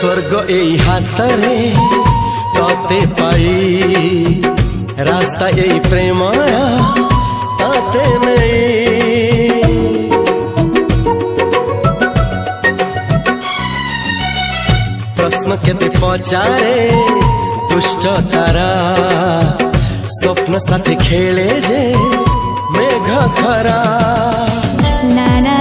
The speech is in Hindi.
स्वर्ग एई हातरे तते पाई रास्ता एई प्रेमया ताते नहीं। प्रश्न केते पचारे दुष्ट तारा स्वप्न साथी खेले जे मेघ खरा। ला ला